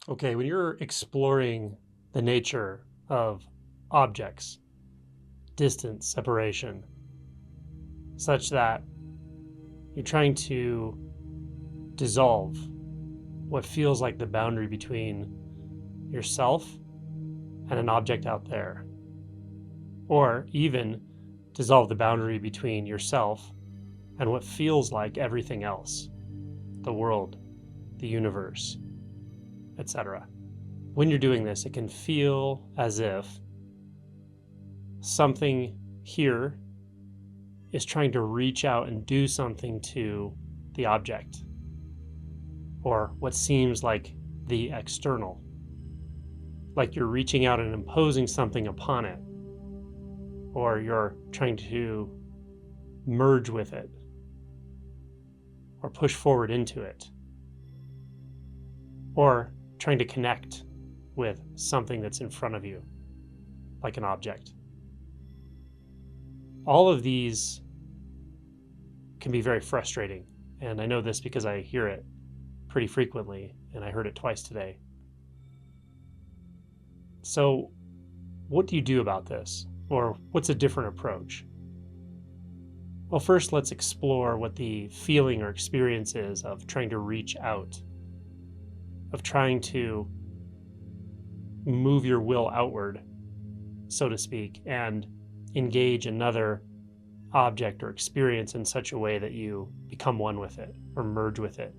Okay, when you're exploring the nature of objects, distance, separation, such that you're trying to dissolve what feels like the boundary between yourself and an object out there, or even dissolve the boundary between yourself and what feels like everything else, the world, the universe, etc. When you're doing this, it can feel as if something here is trying to reach out and do something to the object, or what seems like the external, like you're reaching out and imposing something upon it, or you're trying to merge with it, or push forward into it, or trying to connect with something that's in front of you, like an object. All of these can be very frustrating, and I know this because I hear it pretty frequently, and I heard it twice today. So, what do you do about this? Or what's a different approach? Well, first, let's explore what the feeling or experience is of trying to reach out, of trying to move your will outward, so to speak, and engage another object or experience in such a way that you become one with it, or merge with it,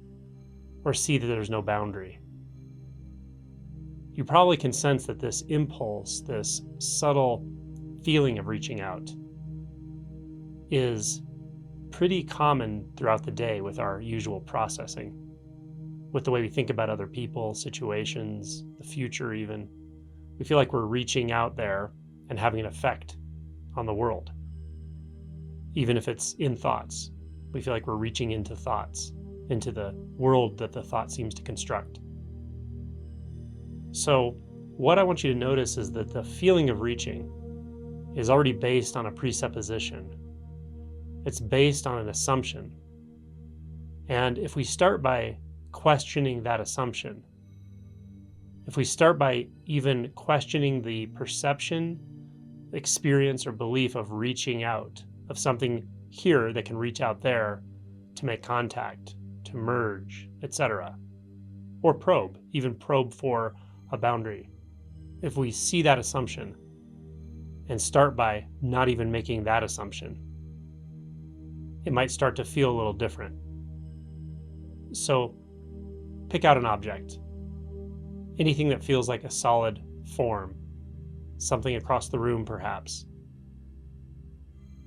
or see that there's no boundary. You probably can sense that this impulse, this subtle feeling of reaching out, is pretty common throughout the day with our usual processing, with the way we think about other people, situations, the future even. We feel like we're reaching out there and having an effect on the world. Even if it's in thoughts, we feel like we're reaching into thoughts, into the world that the thought seems to construct. So what I want you to notice is that the feeling of reaching is already based on a presupposition. It's based on an assumption. And if we start by questioning that assumption, if we start by even questioning the perception, experience, or belief of reaching out, of something here that can reach out there to make contact, to merge, etc., or probe, even probe for a boundary. If we see that assumption and start by not even making that assumption, it might start to feel a little different. So pick out an object, anything that feels like a solid form, something across the room perhaps.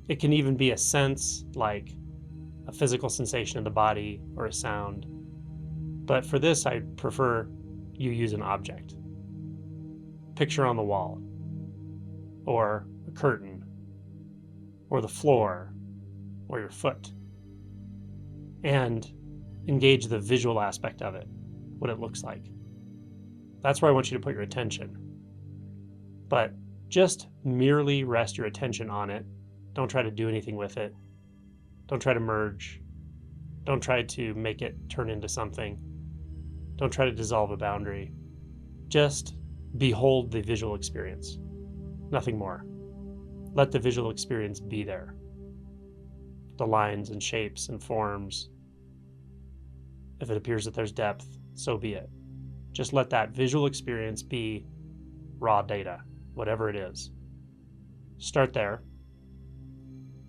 It can even be a sense, like a physical sensation in the body or a sound. But for this, I prefer you use an object. Picture on the wall, or a curtain, or the floor, or your foot, and engage the visual aspect of it, what it looks like. That's where I want you to put your attention. But just merely rest your attention on it. Don't try to do anything with it. Don't try to merge. Don't try to make it turn into something. Don't try to dissolve a boundary. Just behold the visual experience. Nothing more. Let the visual experience be there. The lines and shapes and forms. If it appears that there's depth, so be it. Just let that visual experience be raw data, whatever it is. Start there.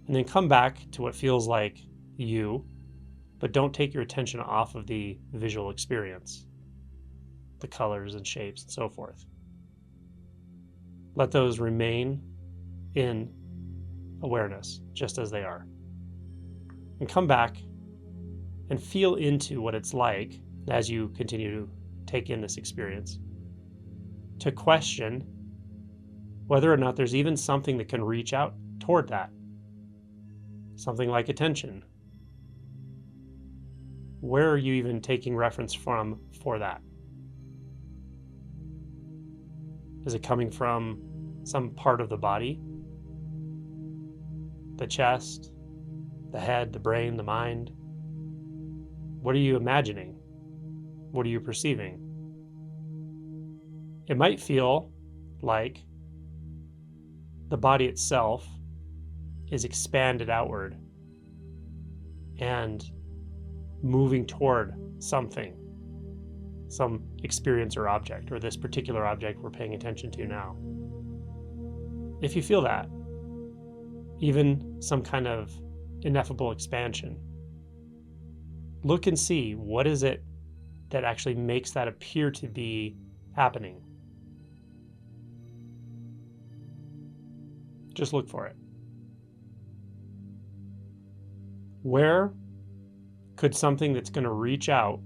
And then come back to what feels like you, but don't take your attention off of the visual experience, the colors and shapes and so forth. Let those remain in awareness, just as they are. And come back and feel into what it's like as you continue to take in this experience, to question whether or not there's even something that can reach out toward that. Something like attention. Where are you even taking reference from for that? Is it coming from some part of the body? The chest, the head, the brain, the mind? What are you imagining? What are you perceiving? It might feel like the body itself is expanded outward and moving toward something, some experience or object, or this particular object we're paying attention to now. If you feel that, even some kind of ineffable expansion, look and see what is it that actually makes that appear to be happening. Just look for it. Where could something that's going to reach out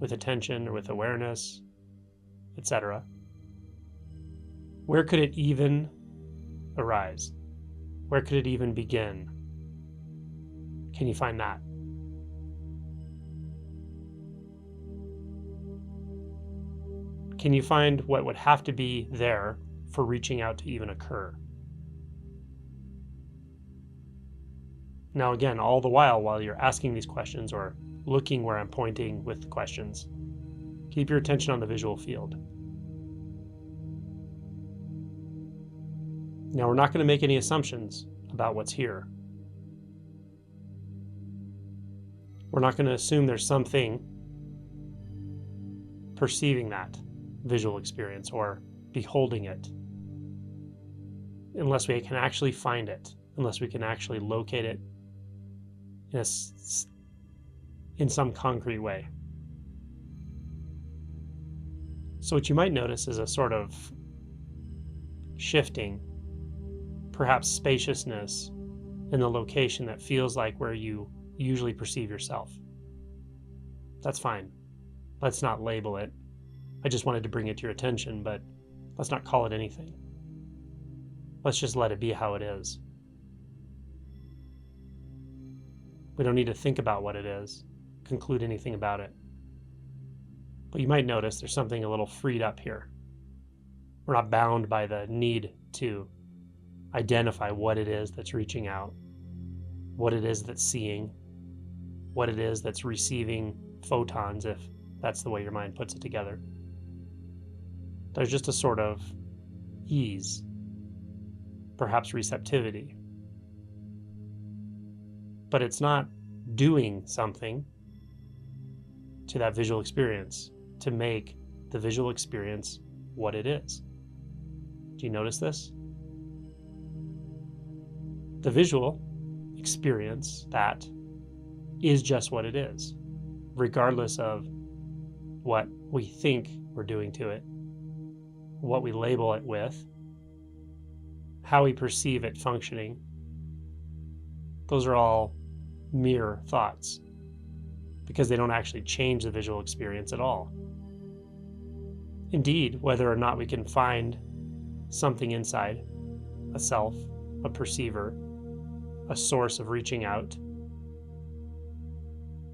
with attention or with awareness, etc., where could it even arise? Where could it even begin? Can you find that? Can you find what would have to be there for reaching out to even occur? Now again, all the while you're asking these questions or looking where I'm pointing with the questions, keep your attention on the visual field. Now we're not going to make any assumptions about what's here. We're not going to assume there's something perceiving that visual experience or beholding it, unless we can actually find it, unless we can actually locate it in some concrete way. So what you might notice is a sort of shifting, perhaps spaciousness in the location that feels like where you usually perceive yourself. That's fine. Let's not label it. I just wanted to bring it to your attention, but let's not call it anything. Let's just let it be how it is. We don't need to think about what it is, conclude anything about it. But you might notice there's something a little freed up here. We're not bound by the need to identify what it is that's reaching out, what it is that's seeing, what it is that's receiving photons, if that's the way your mind puts it together. There's just a sort of ease, perhaps receptivity. But it's not doing something to that visual experience to make the visual experience what it is. Do you notice this? The visual experience, that is just what it is, regardless of what we think we're doing to it, what we label it with, how we perceive it functioning. Those are all mere thoughts because they don't actually change the visual experience at all. Indeed, whether or not we can find something inside, a self, a perceiver, a source of reaching out,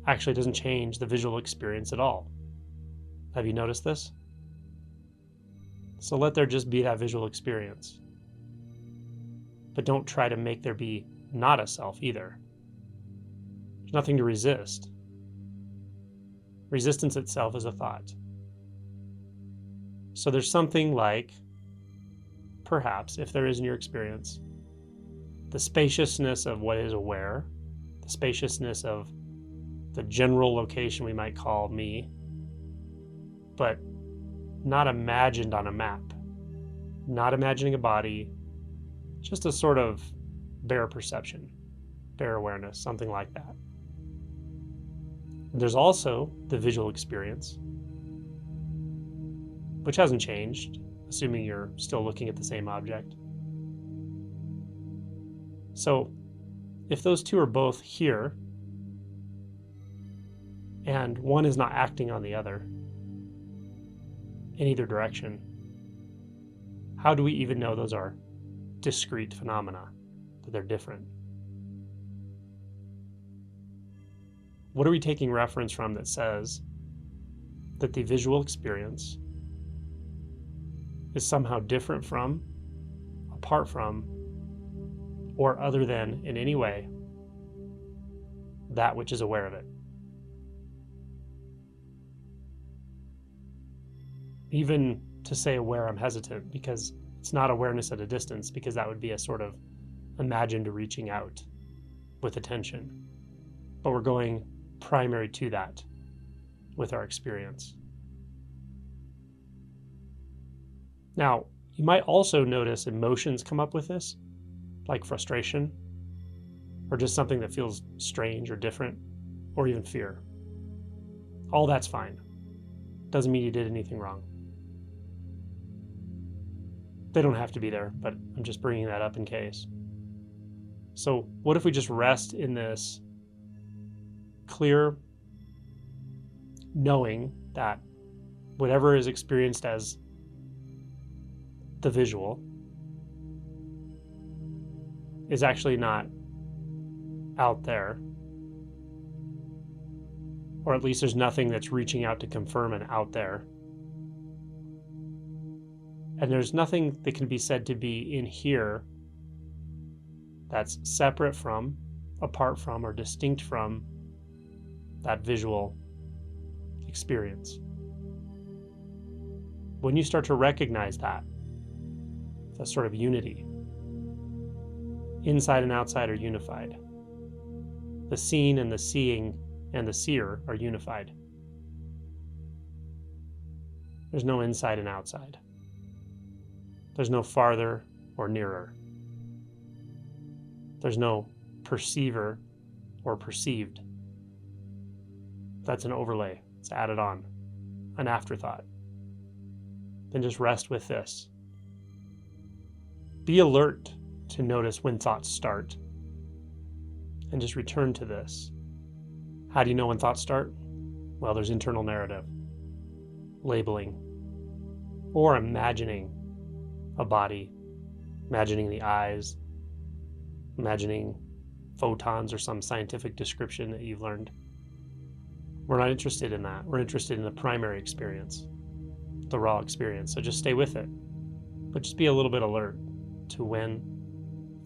actually doesn't change the visual experience at all. Have you noticed this? So let there just be that visual experience. But don't try to make there be not a self either. There's nothing to resist. Resistance itself is a thought. So there's something like, perhaps, if there is in your experience, the spaciousness of what is aware, the spaciousness of the general location we might call me, but not imagined on a map, not imagining a body, just a sort of bare perception, bare awareness, something like that. There's also the visual experience, which hasn't changed, assuming you're still looking at the same object. So if those two are both here, and one is not acting on the other in either direction, how do we even know those are discrete phenomena, that they're different? What are we taking reference from that says that the visual experience is somehow different from, apart from, or other than in any way that which is aware of it? Even to to say aware, I'm hesitant, because it's not awareness at a distance, because that would be a sort of imagined reaching out with attention. But we're going primary to that with our experience. Now, you might also notice emotions come up with this, like frustration, or just something that feels strange or different, or even fear. All that's fine. Doesn't mean you did anything wrong. They don't have to be there, but I'm just bringing that up in case. So what if we just rest in this clear knowing that whatever is experienced as the visual is actually not out there, or at least there's nothing that's reaching out to confirm an out there. And there's nothing that can be said to be in here that's separate from, apart from, or distinct from that visual experience. When you start to recognize that sort of unity, inside and outside are unified. The seen and the seeing and the seer are unified. There's no inside and outside. There's no farther or nearer. There's no perceiver or perceived. That's an overlay. It's added on, an afterthought. Then just rest with this. Be alert to notice when thoughts start, and just return to this. How do you know when thoughts start? Well, there's internal narrative, labeling, or imagining a body, imagining the eyes, imagining photons or some scientific description that you've learned. We're not interested in that. We're interested in the primary experience, the raw experience. So just stay with it, but just be a little bit alert to when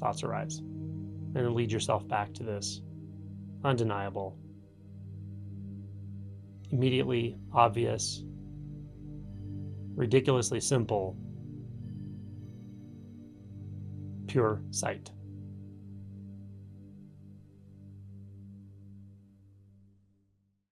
thoughts arise, and then lead yourself back to this undeniable, immediately obvious, ridiculously simple, pure sight.